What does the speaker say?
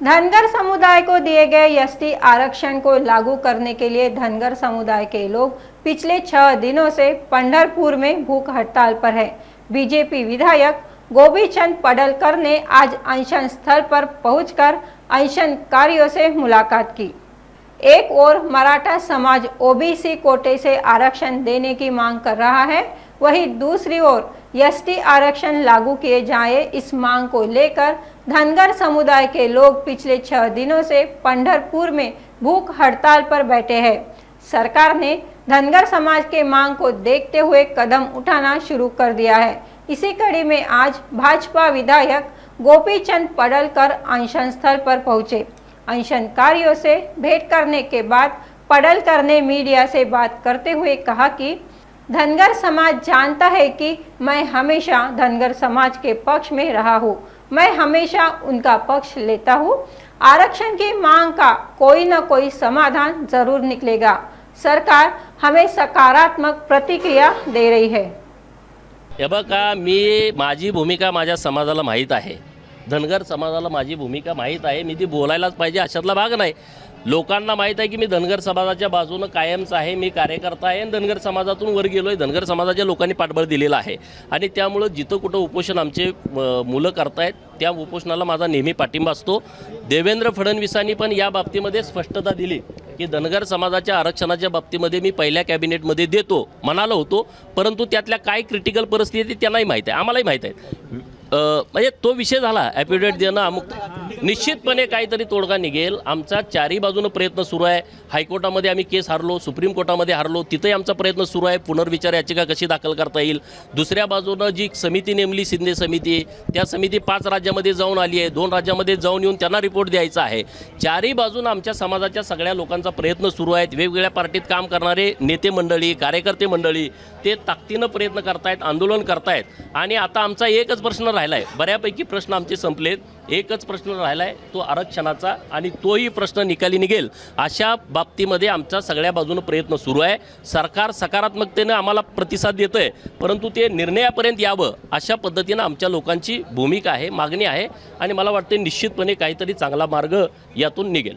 धनगर समुदाय को दिए गए एसटी आरक्षण को लागू करने के लिए धनगर समुदाय के लोग पिछले 6 दिनों से पंढरपुर में भूख हड़ताल पर है। बीजेपी विधायक गोपीचंद पडलकर ने आज अनशन स्थल पर पहुंचकर अनशनकारियों से मुलाकात की। एक ओर मराठा समाज ओबीसी कोटे से आरक्षण देने की मांग कर रहा है, वहीं दूसरी ओर एसटी आरक्षण लागू किए जाए, इस मांग को लेकर धनगर समुदाय के लोग पिछले 6 दिनों से पंढरपुर में भूख हड़ताल पर बैठे हैं। सरकार ने धनगर समाज के मांग को देखते हुए कदम उठाना शुरू कर दिया है। इसी कड़ी में आज भाजपा विधायक गोपीचंद पडलकर अनशन स्थल पर पहुंचे। अनशनकारियों से भेंट करने के बाद पडलकर ने मीडिया से बात करते हुए कहा कि धनगर समाज जानता है कि मैं हमेशा धनगर समाज के पक्ष में रहा हूँ, मैं हमेशा उनका पक्ष लेता हूँ। आरक्षण की मांग का कोई न कोई समाधान जरूर निकलेगा। सरकार हमें सकारात्मक प्रतिक्रिया दे रही है। हे बघा, मी माझी भूमिका माझ्या समाजाला माहीत आहे, धनगर समाजाला माझी भूमिका माहीत आहे, मी ती बोलायलाच पाहिजे अशातला भाग नाही। लोकांना माहीत आहे की मी धनगर समाजाच्या बाजूने कायमच आहे, मी कार्यकर्ता आहे आणि धनगर समाजातून वर गेलोय। धनगर समाजाच्या लोकांनी पाठबळ दिलेलं आहे आणि त्यामुळे जिथं कुठं उपोषण आमचे मुलं करतायत त्या उपोषणाला माझा नेहमी पाठिंबा असतो। देवेंद्र फडणवीसांनी पण या बाबतीमध्ये स्पष्टता दिली की धनगर समाजाच्या आरक्षणाच्या बाबतीमध्ये मी पहिल्या कॅबिनेटमध्ये देतो म्हणालो होतो, परंतु त्यातल्या काय क्रिटिकल परिस्थिती त्यांनाही माहीत आहे, आम्हालाही माहीत आहे। म्हणजे तो विषय झाला, ॲफिडेविट देणं अमुक, निश्चितपणे काहीतरी तोडगा निघेल। आमचा चारही बाजूने प्रयत्न सुरू आहे। हायकोर्टामध्ये आम्ही केस हारलो, सुप्रीम कोर्टामध्ये हारलो, तिथेही आमचा प्रयत्न सुरू आहे पुनर्विचार याचिका कशी दाखल करता येईल। दुसऱ्या बाजूने जी समिती नेमली शिंदे समिती, त्या समिती 5 राज्यामध्ये जाऊन आली आहे, 2 राज्यामध्ये जाऊन येऊन त्यांना रिपोर्ट द्यायचा आहे। चारही बाजूने आमच्या समाजाच्या सगळ्या लोकांचा प्रयत्न सुरू आहेत। वेगवेगळ्या पार्टीत काम करणारे नेते मंडळी, कार्यकर्ते मंडळी ते ताकदीने प्रयत्न करतायत, आंदोलन करतायत आणि आता आमचा एकच प्रश्न राहिला आहे। बऱ्यापैकी प्रश्न आमचे संपलेत, एकच प्रश्न राहिला आहे तो आरक्षणाचा आणि तोही प्रश्न निकाली निघेल अशा बाबतीमध्ये आमचा सगळ्या बाजूने प्रयत्न सुरू आहे। सरकार सकारात्मकतेने आम्हाला प्रतिसाद देतोय, परंतु ते निर्णयापर्यंत यावं अशा पद्धतीने आमच्या लोकांची भूमिका आहे, मागणी आहे आणि मला वाटते निश्चितपणे काहीतरी चांगला मार्ग यातून निघेल।